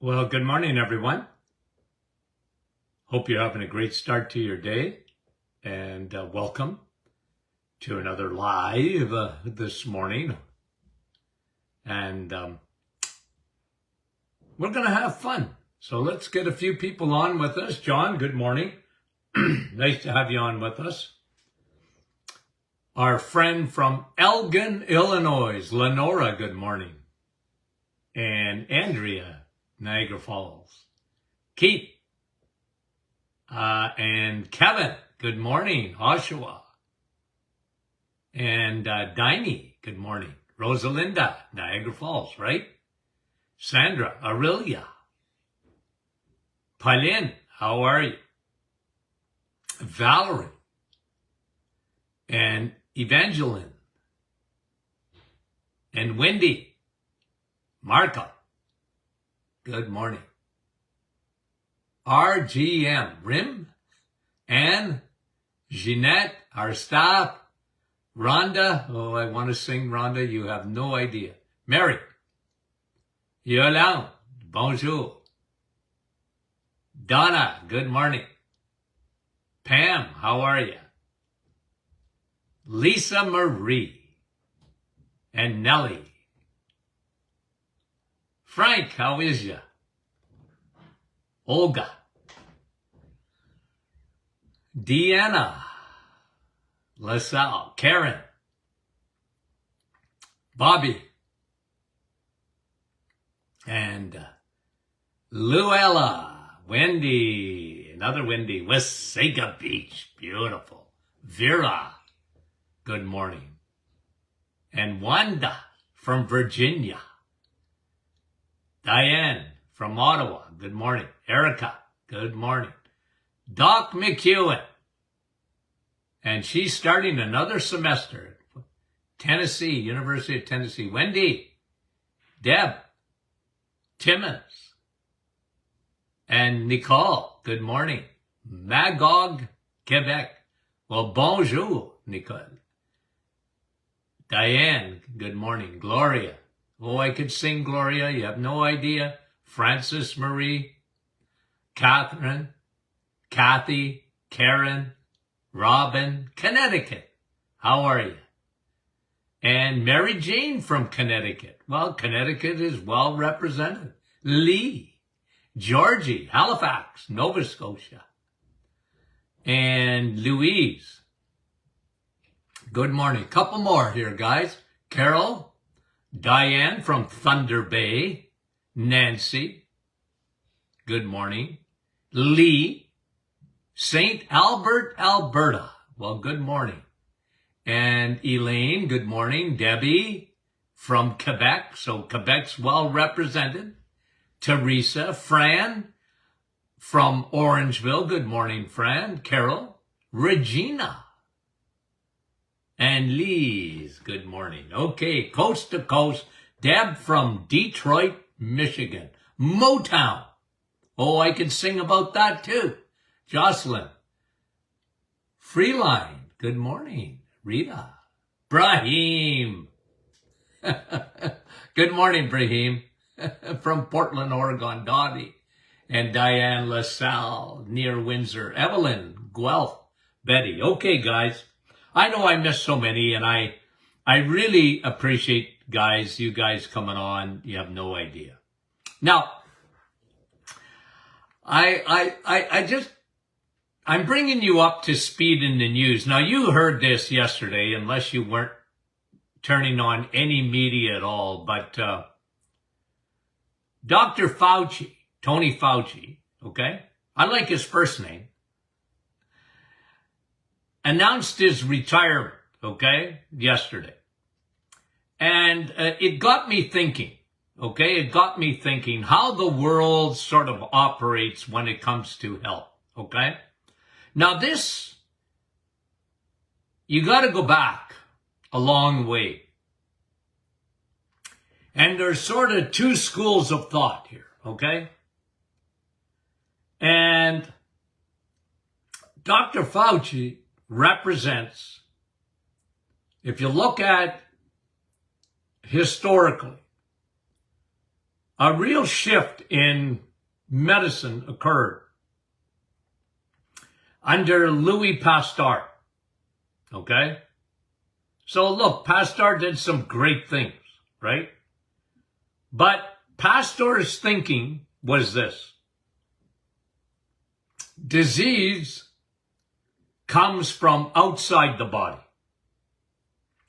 Well, good morning, everyone. Hope you're having a great start to your day, and welcome to another live this morning. And we're going to have fun. So let's get a few people on with us. John, good morning. Nice to have you on with us. Our friend from Elgin, Illinois, Lenora, good morning. And Andrea, Niagara Falls. Keith and Kevin, good morning. Oshawa. And Diney, good morning. Rosalinda, Niagara Falls, right? Sandra, Aurelia. Pauline, how are you? Valerie. And Evangeline. And Wendy. Marco, good morning. RGM, Rim, Anne, Jeanette, our staff, Rhonda, oh, I want to sing Rhonda, you have no idea. Mary, Yolande, bonjour. Donna, good morning. Pam, how are you? Lisa Marie, and Nellie. Frank, how is ya? Olga. Deanna. LaSalle. Karen. Bobby. And Luella. Wendy. Another Wendy. Wasaga Beach. Beautiful. Vera. Good morning. And Wanda from Virginia. Diane from Ottawa, good morning. Erica, good morning. Doc McEwen, and she's starting another semester. Tennessee, University of Tennessee. Wendy, Deb, Timmons, and Nicole, good morning. Magog, Quebec. Well, bonjour, Nicole. Diane, good morning. Gloria. Oh, I could sing Gloria. You have no idea. Frances Marie, Catherine, Kathy, Karen, Robin, Connecticut. How are you? And Mary Jane from Connecticut. Well, Connecticut is well represented. Lee, Georgie, Halifax, Nova Scotia. And Louise. Good morning. Couple more here, guys. Carol. Diane from Thunder Bay. Nancy. Good morning. Lee. St. Albert, Alberta. Well, good morning. And Elaine, good morning. Debbie from Quebec. So Quebec's well represented. Teresa. Fran from Orangeville. Good morning, Fran. Carol. Regina. And Lise, good morning. Okay, coast to coast. Deb from Detroit, Michigan. Motown. Oh, I can sing about that too. Jocelyn. Freeline, good morning. Rita. Brahim. Good morning, Brahim. From Portland, Oregon. Dottie. And Diane LaSalle, near Windsor. Evelyn, Guelph. Betty. Okay, guys. I know I missed so many, and I really appreciate you guys coming on. You have no idea. Now, I'm bringing you up to speed in the news. Now, you heard this yesterday, unless you weren't turning on any media at all, but Dr. Fauci, Tony Fauci, okay? I like his first name. Announced his retirement, okay, yesterday. And it got me thinking, okay? It got me thinking how the world sort of operates when it comes to health, okay? Now this, you got to go back a long way. And there's sort of two schools of thought here, okay? And Dr. Fauci represents, if you look at historically, a real shift in medicine occurred under Louis Pasteur. Okay? So look, Pasteur did some great things, right? But Pasteur's thinking was this: disease comes from outside the body.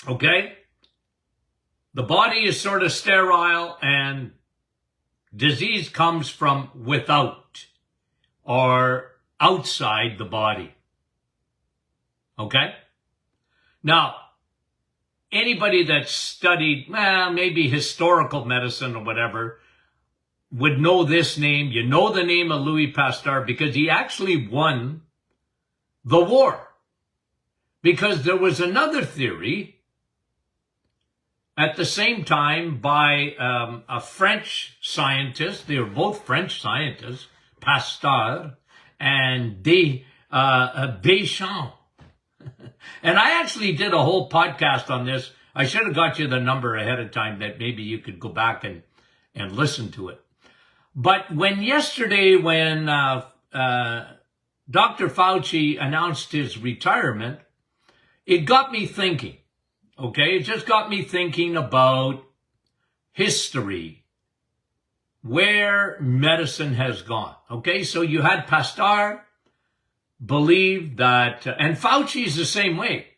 Okay? The body is sort of sterile, and disease comes from without or outside the body. Okay? Now, anybody that studied, maybe historical medicine or whatever, would know this name. You know the name of Louis Pasteur because he actually won the war. Because there was another theory at the same time by a French scientist. They were both French scientists, Pasteur and Deschamps. And I actually did a whole podcast on this. I should have got you the number ahead of time that maybe you could go back and listen to it. But when Dr. Fauci announced his retirement, it got me thinking, okay? It just got me thinking about history, where medicine has gone, okay? So you had Pasteur believe that, and Fauci's the same way.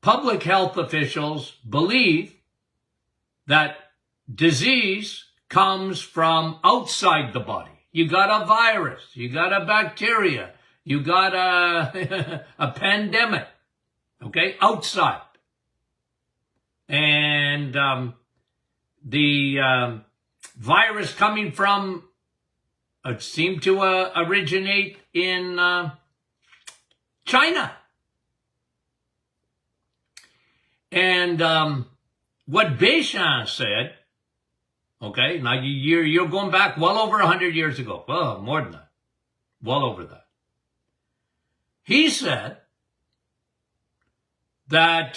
Public health officials believe that disease comes from outside the body. You got a virus, you got a bacteria, you got a pandemic, okay, outside. And the virus coming from, it seemed to originate in China. And what Deschamps said, okay, now you're going back well over 100 years ago. Well, more than that. Well over that. He said that,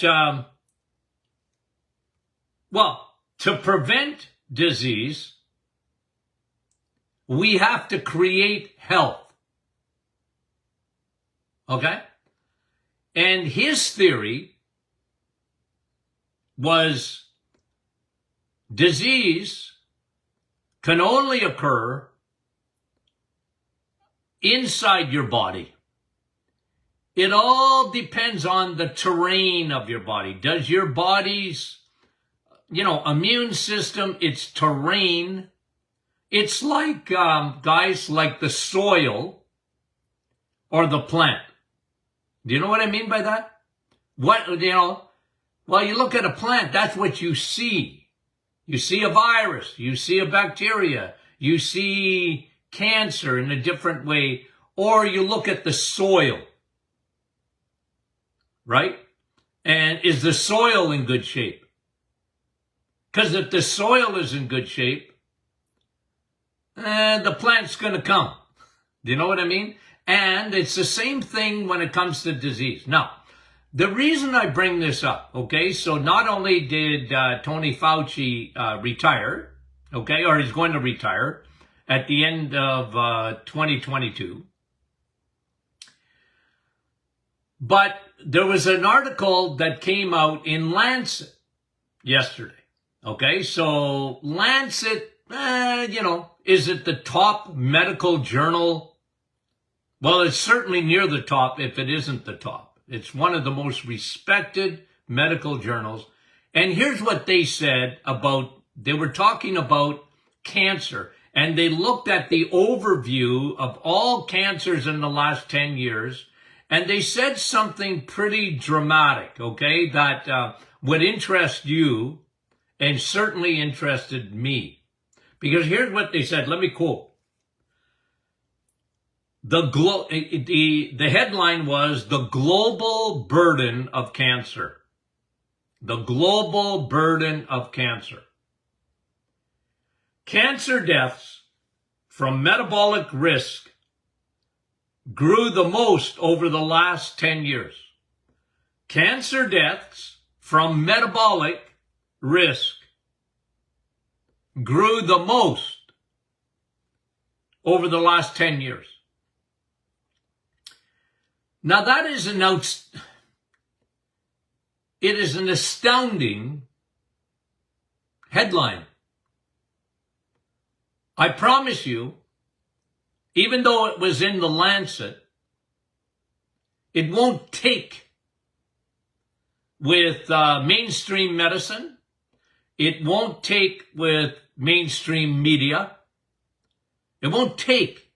to prevent disease, we have to create health. Okay? And his theory was disease can only occur inside your body. It all depends on the terrain of your body. Does your body's, immune system, its terrain, it's like, guys, like the soil or the plant. Do you know what I mean by that? Well, you look at a plant, that's what you see. You see a virus, you see a bacteria, you see cancer in a different way, or you look at the soil, right? And is the soil in good shape? Because if the soil is in good shape, the plant's going to come. Do you know what I mean? And it's the same thing when it comes to disease. Now, the reason I bring this up, okay, so not only did Tony Fauci retire, okay, or he's going to retire at the end of 2022, but there was an article that came out in Lancet yesterday, okay, so Lancet, is it the top medical journal? Well, it's certainly near the top if it isn't the top. It's one of the most respected medical journals. And here's what they said they were talking about cancer. And they looked at the overview of all cancers in the last 10 years. And they said something pretty dramatic, okay, that would interest you and certainly interested me. Because here's what they said. Let me quote. The headline was The Global Burden of Cancer. The global burden of cancer. Cancer deaths from metabolic risk grew the most over the last 10 years. Cancer deaths from metabolic risk grew the most over the last 10 years. Now that is it is an astounding headline. I promise you, even though it was in the Lancet, it won't take with mainstream medicine. It won't take with mainstream media. It won't take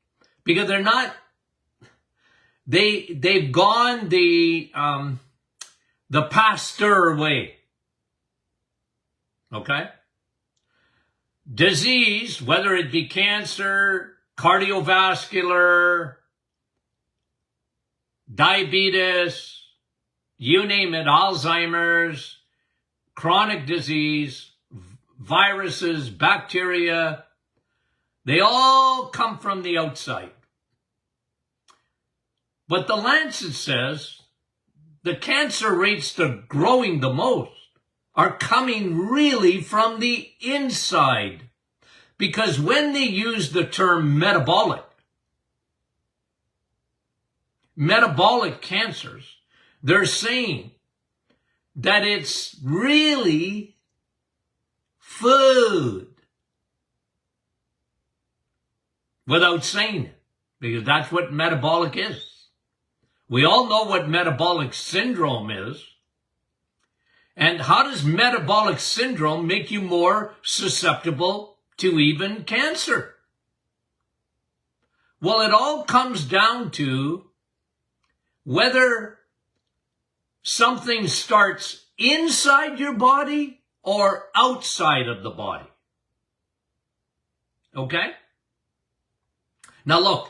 because they're not. They've gone the Pasteur way. Okay? Disease, whether it be cancer, cardiovascular, diabetes, you name it, Alzheimer's, chronic disease, viruses, bacteria, they all come from the outside. But the Lancet says the cancer rates that are growing the most are coming really from the inside. Because when they use the term metabolic cancers, they're saying that it's really food. Without saying it, because that's what metabolic is. We all know what metabolic syndrome is. And how does metabolic syndrome make you more susceptible to even cancer? Well, it all comes down to whether something starts inside your body or outside of the body. Okay? Now look,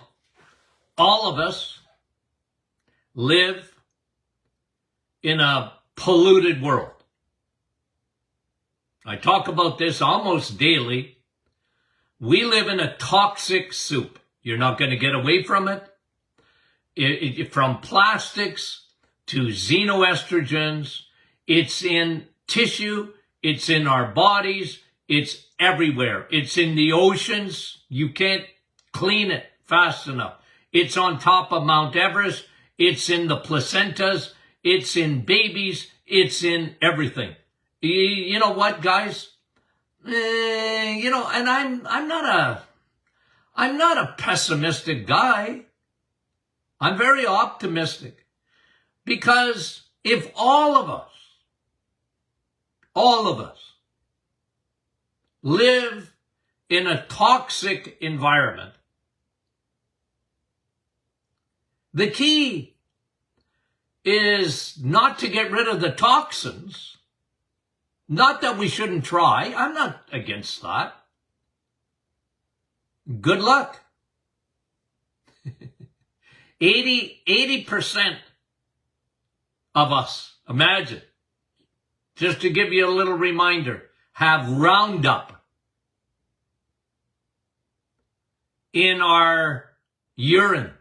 all of us live in a polluted world. I talk about this almost daily. We live in a toxic soup. You're not going to get away from it. From plastics to xenoestrogens, it's in tissue, it's in our bodies, it's everywhere. It's in the oceans. You can't clean it fast enough. It's on top of Mount Everest. It's in the placentas. It's in babies. It's in everything. You know what, guys? And I'm not a pessimistic guy. I'm very optimistic because if all of us live in a toxic environment, the key is not to get rid of the toxins. Not that we shouldn't try. I'm not against that. Good luck. 80% of us, imagine, just to give you a little reminder, have Roundup in our urine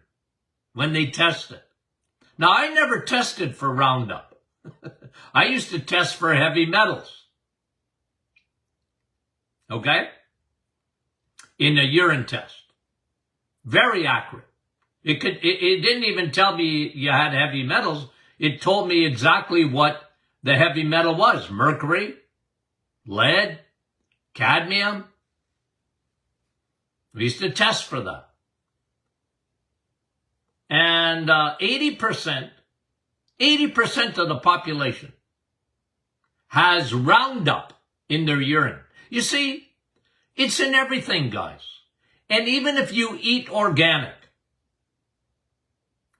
when they test it. Now, I never tested for Roundup. I used to test for heavy metals. Okay? In a urine test. Very accurate. It didn't even tell me you had heavy metals. It told me exactly what the heavy metal was. Mercury, lead, cadmium. We used to test for that. And 80% of the population has Roundup in their urine. You see, it's in everything, guys. And even if you eat organic,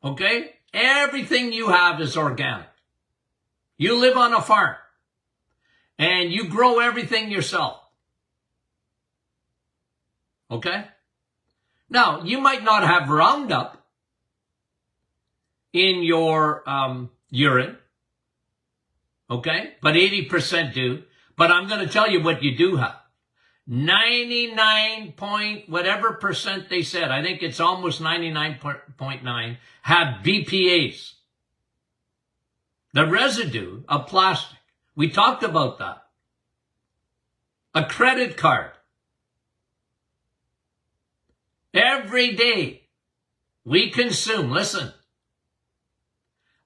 okay, everything you have is organic. You live on a farm and you grow everything yourself. Okay? Now, you might not have Roundup in your urine, okay? But 80% do. But I'm going to tell you what you do have. 99 point whatever percent they said, I think it's almost 99.9, have BPAs. The residue of plastic. We talked about that. A credit card every day we consume, listen,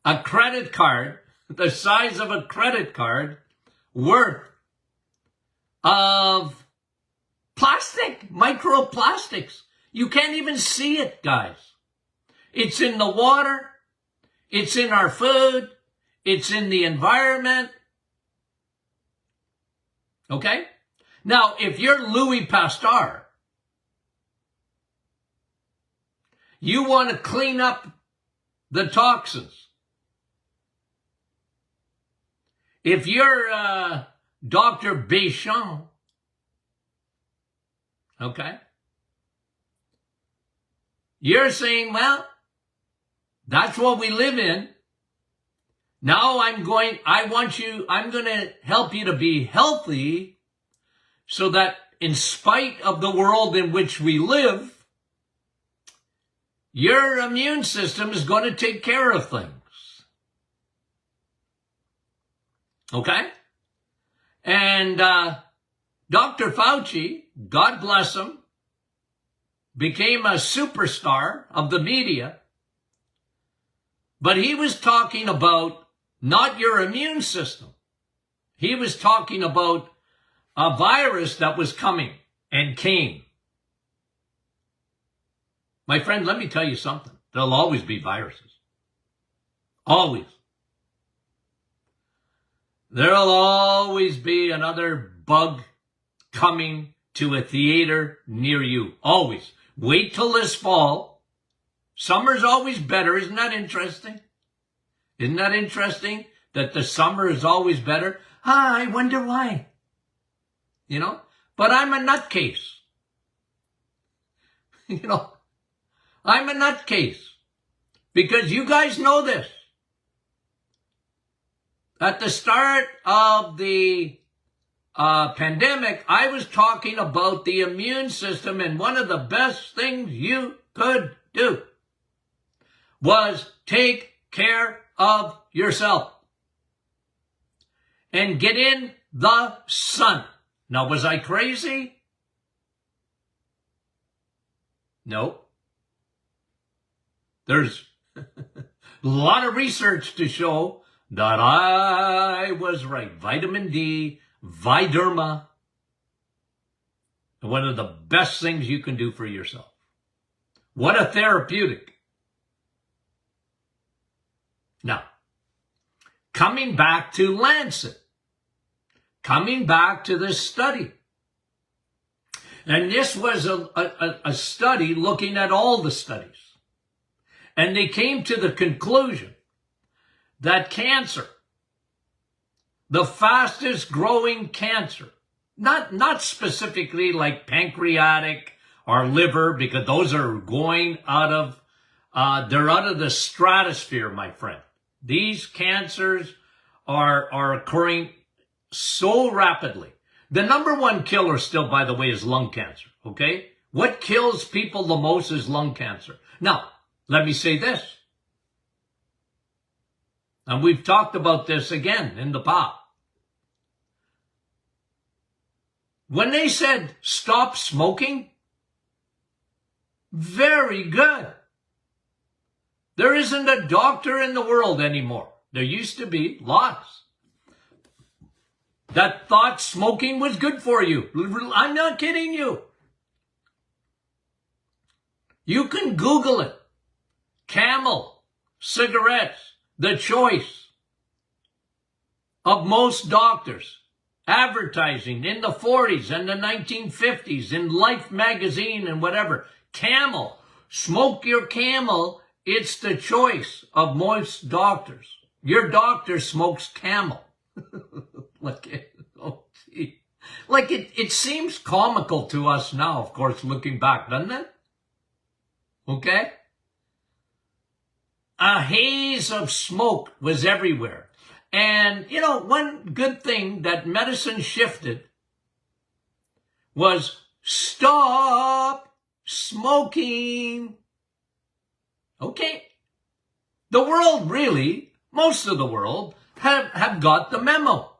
a credit card, the size of a credit card, worth of plastic, microplastics. You can't even see it, guys. It's in the water. It's in our food. It's in the environment. Okay? Now, if you're Louis Pasteur, you want to clean up the toxins. If you're Dr. Béchamp, okay, you're saying, well, that's what we live in. Now I'm going to help you to be healthy so that in spite of the world in which we live, your immune system is going to take care of things. Okay? And Dr. Fauci, God bless him, became a superstar of the media, but he was talking about not your immune system. He was talking about a virus that was coming and came. My friend, let me tell you something. There'll always be viruses. Always. There'll always be another bug coming to a theater near you. Always. Wait till this fall. Summer's always better. Isn't that interesting? Isn't that interesting that the summer is always better? I wonder why. You know? But I'm a nutcase. You know? I'm a nutcase. Because you guys know this. At the start of the pandemic, I was talking about the immune system, and one of the best things you could do was take care of yourself and get in the sun. Now, was I crazy? No. There's a lot of research to show that I was right. Vitamin D, Viderma, one of the best things you can do for yourself. What a therapeutic. Now, coming back to Lancet, coming back to this study. And this was a study looking at all the studies. And they came to the conclusion that cancer, the fastest growing cancer, not specifically like pancreatic or liver, because those are going out of, they're out of the stratosphere, my friend. These cancers are occurring so rapidly. The number one killer still, by the way, is lung cancer, okay? What kills people the most is lung cancer. Now, let me say this. And we've talked about this again in the past. When they said stop smoking, very good. There isn't a doctor in the world anymore. There used to be lots that thought smoking was good for you. I'm not kidding you. You can Google it. Camel cigarettes, the choice of most doctors. Advertising in the 40s and the 1950s in Life magazine and whatever. Camel, smoke your Camel. It's the choice of most doctors. Your doctor smokes Camel. It seems comical to us now, of course, looking back, doesn't it? Okay? A haze of smoke was everywhere. And, you know, one good thing that medicine shifted was stop smoking. Okay. The world really, most of the world, have got the memo.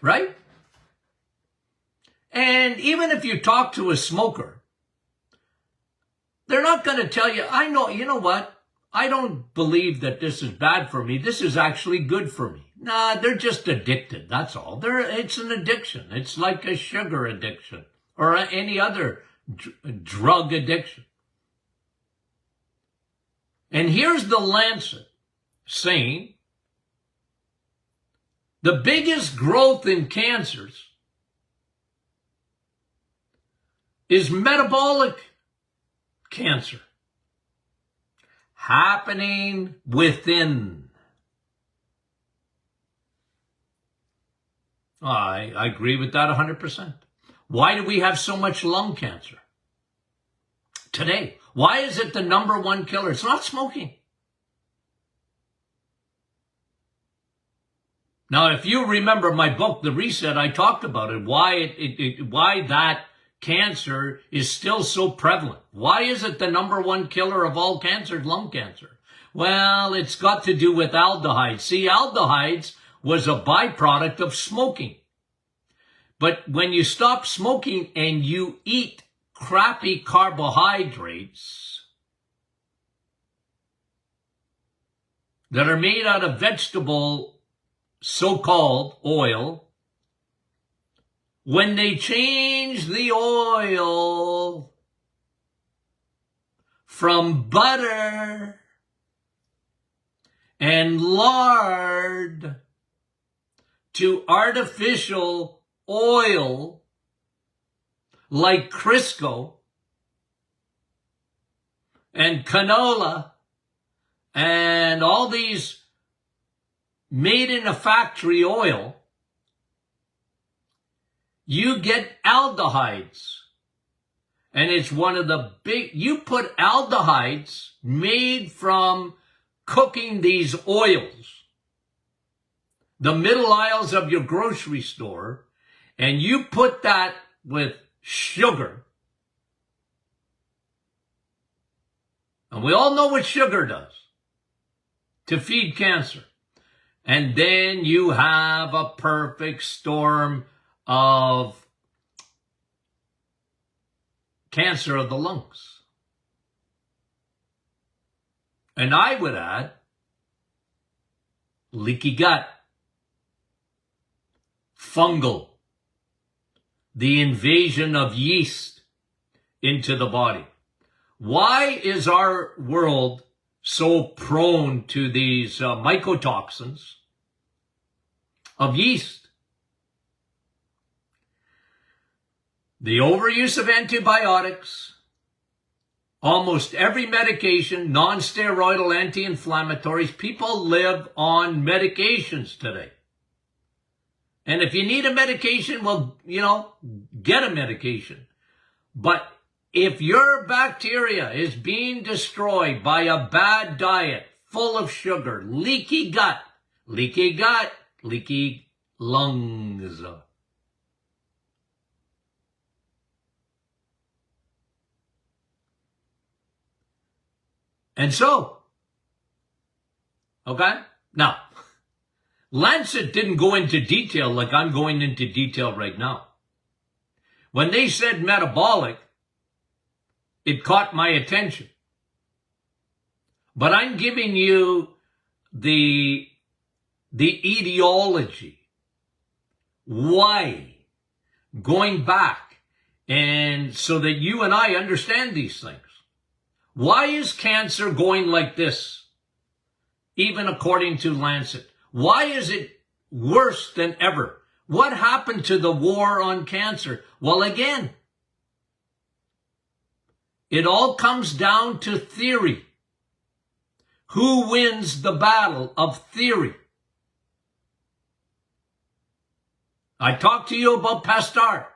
Right? And even if you talk to a smoker, They're not going to tell you, I know, you know what? I don't believe that this is bad for me. This is actually good for me. Nah, they're just addicted. That's all. It's an addiction. It's like a sugar addiction or any other drug addiction. And here's the Lancet saying the biggest growth in cancers is metabolic cancer happening within. I agree with that 100%. Why do we have so much lung cancer today? Why is it the number one killer? It's not smoking. Now, if you remember my book, The Reset, I talked about it, why that cancer is still so prevalent. Why is it the number one killer of all cancers, lung cancer? Well, it's got to do with aldehydes. See, aldehydes was a byproduct of smoking. But when you stop smoking and you eat crappy carbohydrates that are made out of vegetable so-called oil, when they change the oil from butter and lard to artificial oil like Crisco and canola and all these made in a factory oil, you get aldehydes. And it's one of the you put aldehydes made from cooking these oils, the middle aisles of your grocery store, and you put that with sugar. And we all know what sugar does to feed cancer. And then you have a perfect storm of cancer of the lungs. And I would add leaky gut, fungal, the invasion of yeast into the body. Why is our world so prone to these mycotoxins of yeast? The overuse of antibiotics, almost every medication, non-steroidal anti-inflammatories. People live on medications today. And if you need a medication, well, get a medication. But if your bacteria is being destroyed by a bad diet full of sugar, leaky gut, leaky lungs. And so, okay? Now, Lancet didn't go into detail like I'm going into detail right now. When they said metabolic, it caught my attention. But I'm giving you the etiology. Why? Going back. And so that you and I understand these things. Why is cancer going like this? Even according to Lancet. Why is it worse than ever? What happened to the war on cancer? Well, again, it all comes down to theory. Who wins the battle of theory? I talked to you about Pasteur.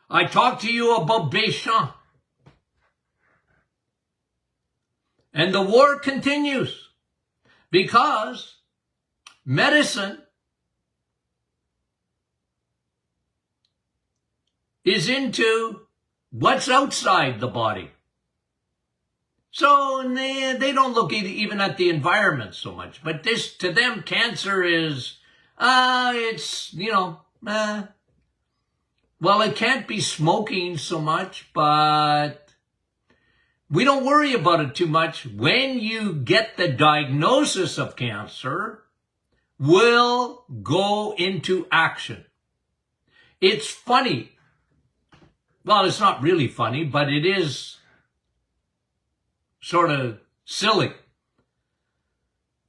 I talked to you about Béchamp. And the war continues because medicine is into what's outside the body. So they don't look even at the environment so much. But this, to them, cancer is, it's, Well, it can't be smoking so much, but we don't worry about it too much. When you get the diagnosis of cancer, we'll go into action. It's funny. Well, it's not really funny, but it is sort of silly.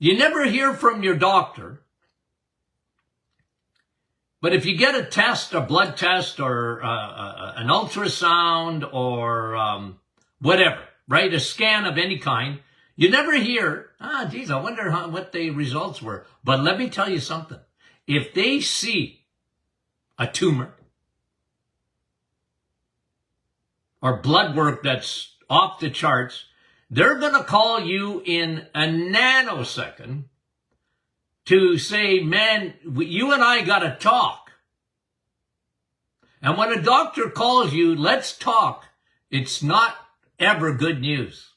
You never hear from your doctor, but if you get a test, a blood test, or an ultrasound, or whatever, right, a scan of any kind, you never hear, geez, I wonder what the results were. But let me tell you something. If they see a tumor or blood work that's off the charts, they're going to call you in a nanosecond to say, man, you and I got to talk. And when a doctor calls you, let's talk, it's not ever good news.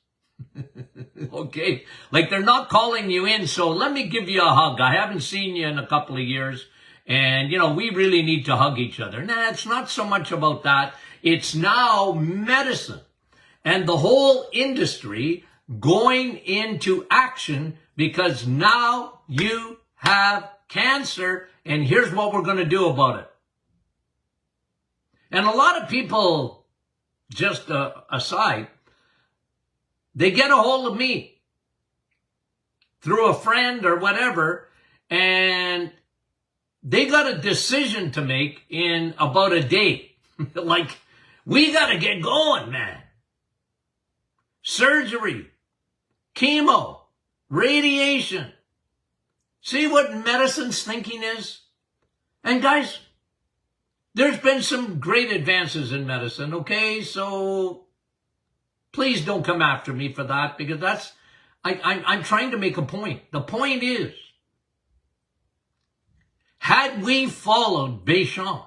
Okay? Like, they're not calling you in, so let me give you a hug. I haven't seen you in a couple of years, and, we really need to hug each other. Nah, it's not so much about that. It's now medicine and the whole industry going into action because now you have cancer, and here's what we're going to do about it. And a lot of people, just aside, they get a hold of me through a friend or whatever, and they got a decision to make in about a day. Like, we got to get going, man. Surgery, chemo, radiation. See what medicine's thinking is? And guys, there's been some great advances in medicine, okay? So please don't come after me for that, because I'm trying to make a point. The point is, had we followed Béchamp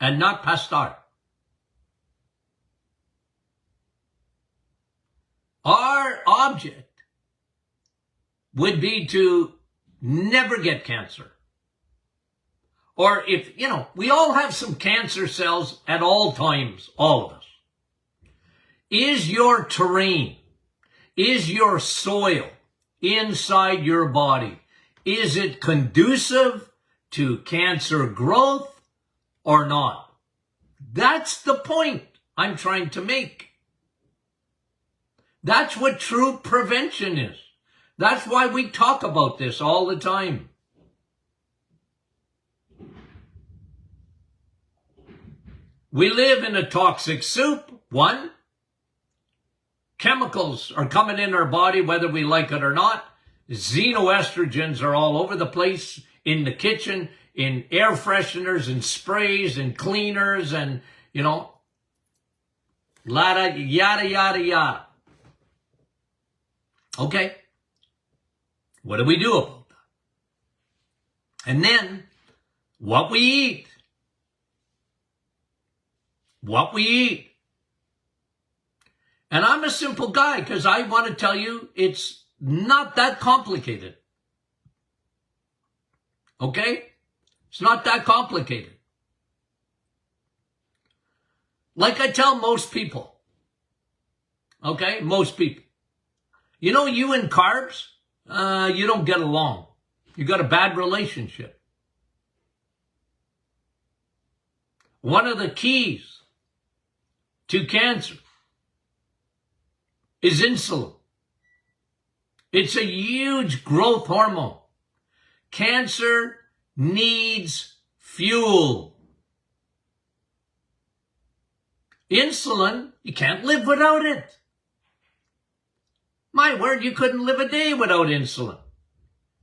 and not Pasteur, our object would be to never get cancer. Or if, we all have some cancer cells at all times, all of us. Is your terrain, is your soil inside your body, is it conducive to cancer growth or not? That's the point I'm trying to make. That's what true prevention is. That's why we talk about this all the time. We live in a toxic soup. One, chemicals are coming in our body whether we like it or not. Xenoestrogens are all over the place, in the kitchen, in air fresheners and sprays and cleaners and, yada, yada, yada. Okay. What do we do about that? And then, what we eat. What we eat. And I'm a simple guy because I want to tell you it's not that complicated. Okay? It's not that complicated. Like I tell most people. Okay? Most people. You and carbs, you don't get along. You got a bad relationship. One of the keys to cancer is insulin. It's a huge growth hormone. Cancer needs fuel. Insulin, you can't live without it. My word, you couldn't live a day without insulin.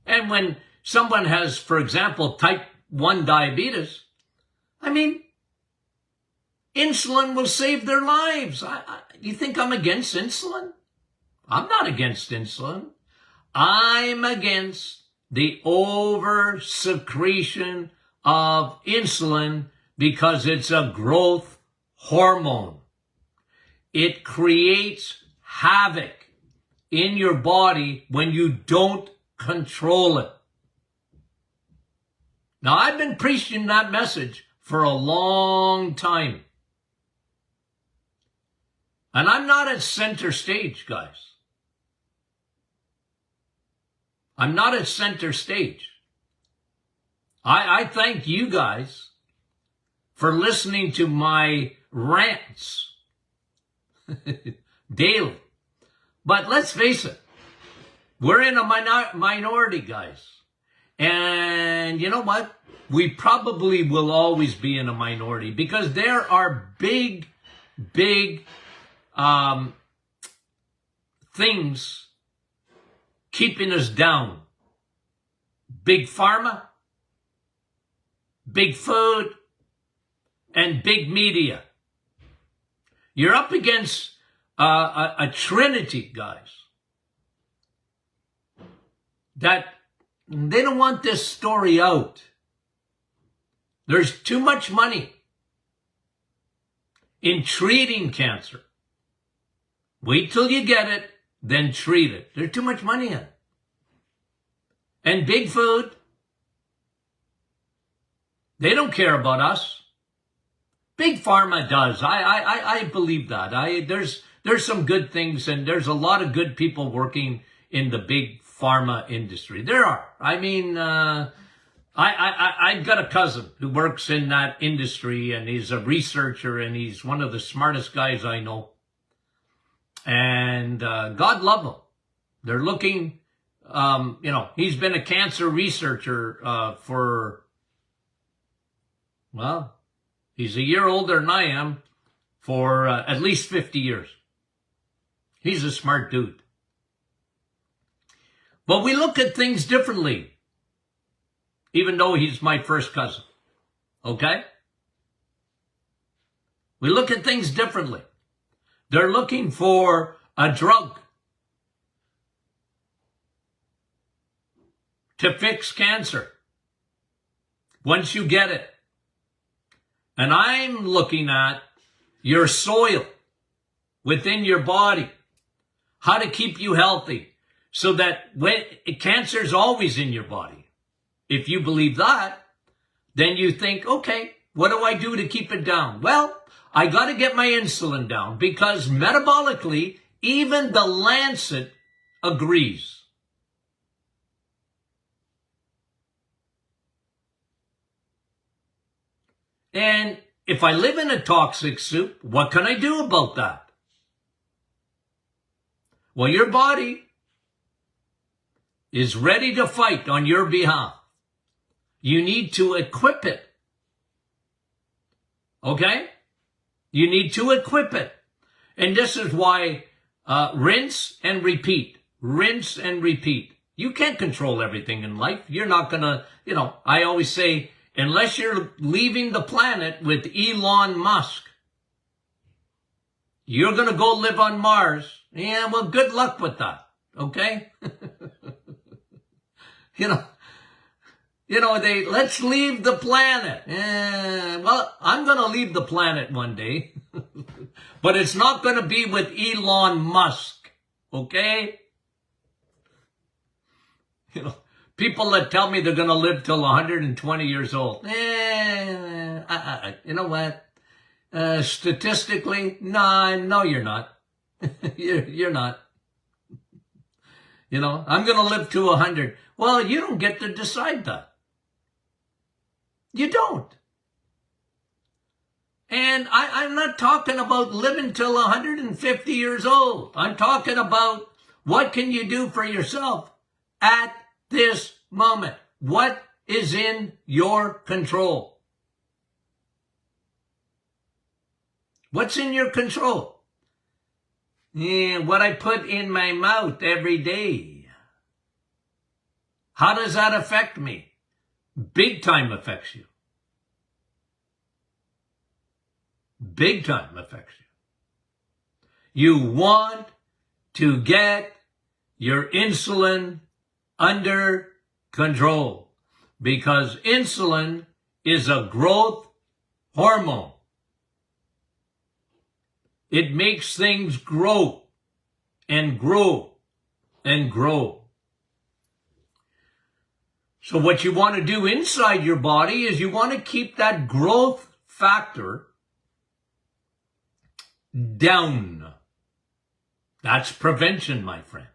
And when someone has, for example, type 1 diabetes, insulin will save their lives. You think I'm against insulin? I'm not against insulin. I'm against the over-secretion of insulin because it's a growth hormone. It creates havoc in your body when you don't control it. Now, I've been preaching that message for a long time. And I'm not at center stage, guys. I'm not at center stage. I thank you guys for listening to my rants daily. But let's face it, we're in a minority, guys. And you know what? We probably will always be in a minority because there are big things keeping us down. Big pharma, big food, and big media. You're up against a trinity, guys, that they don't want this story out. There's too much money in treating cancer. Wait till you get it, then treat it. There's too much money in it. And big food, they don't care about us. Big pharma does. I believe that. There's some good things, and there's a lot of good people working in the big pharma industry. There are. I mean, I've got a cousin who works in that industry, and he's a researcher, and he's one of the smartest guys I know. And God love him. They're looking, he's been a cancer researcher for, well, he's a year older than I am, for at least 50 years. He's a smart dude. But we look at things differently, even though he's my first cousin. Okay? We look at things differently. They're looking for a drug to fix cancer once you get it. And I'm looking at your soil within your body, how to keep you healthy so that when cancer is always in your body. If you believe that, then you think, okay, what do I do to keep it down? Well, I got to get my insulin down because metabolically, even the Lancet agrees. And if I live in a toxic soup, what can I do about that? Well, your body is ready to fight on your behalf. You need to equip it. Okay? You need to equip it. And this is why rinse and repeat. Rinse and repeat. You can't control everything in life. You're not going to, I always say, unless you're leaving the planet with Elon Musk, you're going to go live on Mars. Yeah, well, good luck with that. Okay? Let's leave the planet. Well, I'm going to leave the planet one day, but it's not going to be with Elon Musk. Okay? People that tell me they're going to live till 120 years old. You know what? Statistically, no, you're not. You're not. I'm going to live to 100. Well, you don't get to decide that. You don't. And I'm not talking about living till 150 years old. I'm talking about what can you do for yourself at this moment. What is in your control? What's in your control? What I put in my mouth every day. How does that affect me? Big time affects you. Big time affects you. You want to get your insulin under control because insulin is a growth hormone. It makes things grow and grow and grow. So what you want to do inside your body is you want to keep that growth factor down. That's prevention, my friend.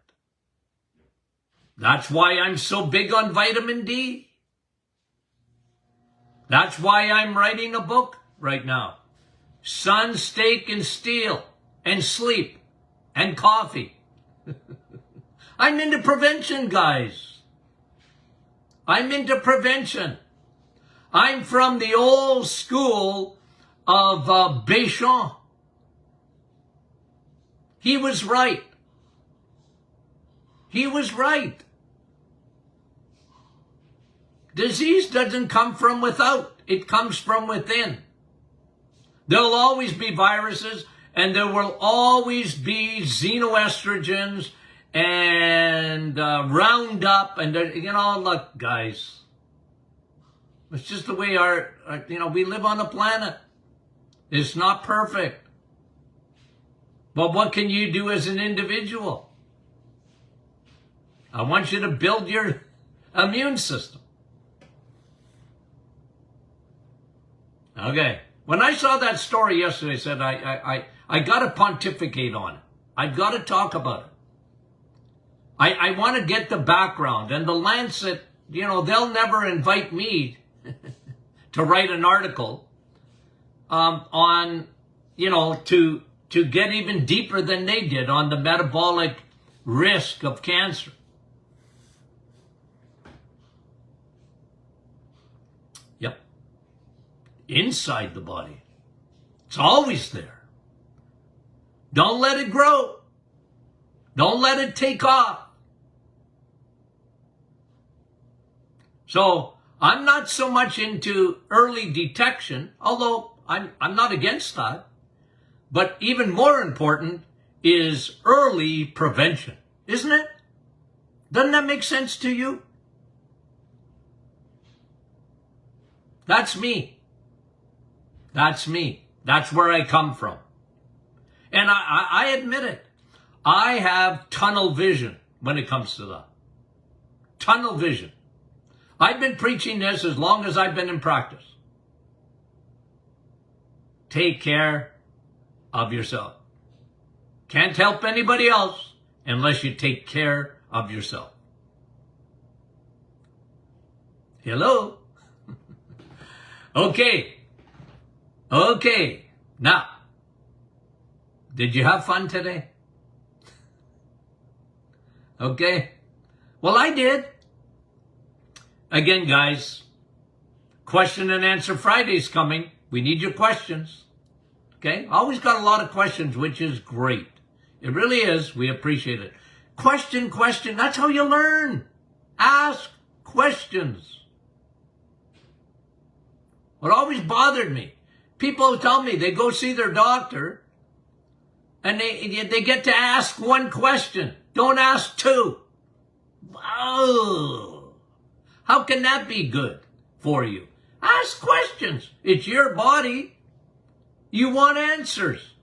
That's why I'm so big on vitamin D. That's why I'm writing a book right now. Sun, steak, and steel, and sleep, and coffee. I'm into prevention, guys. I'm into prevention. I'm from the old school of Béchamp. He was right. He was right. Disease doesn't come from without. It comes from within. There'll always be viruses, and there will always be xenoestrogens and Roundup, and look, guys, it's just the way we live on the planet. It's not perfect. But what can you do as an individual? I want you to build your immune system. Okay. When I saw that story yesterday, I said, I got to pontificate on it. I've got to talk about it. I want to get the background. And the Lancet, they'll never invite me to write an article on, to get even deeper than they did on the metabolic risk of cancer. Yep. Inside the body. It's always there. Don't let it grow. Don't let it take off. So I'm not so much into early detection, although I'm not against that. But even more important is early prevention, isn't it? Doesn't that make sense to you? That's me. That's me. That's where I come from. And I admit it. I have tunnel vision when it comes to that. Tunnel vision. I've been preaching this as long as I've been in practice. Take care of yourself. Can't help anybody else unless you take care of yourself. Hello? Okay. Now, did you have fun today? Okay. Well, I did. Again, guys, question and answer Friday's coming. We need your questions. Okay? Always got a lot of questions, which is great. It really is. We appreciate it. Question. That's how you learn. Ask questions. What always bothered me, people tell me they go see their doctor and they get to ask one question. Don't ask two. Oh, how can that be good for you? Ask questions. It's your body. You want answers.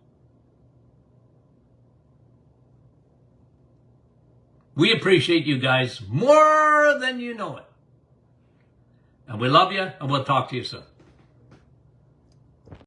We appreciate you guys more than you know it. And we love you, and we'll talk to you soon.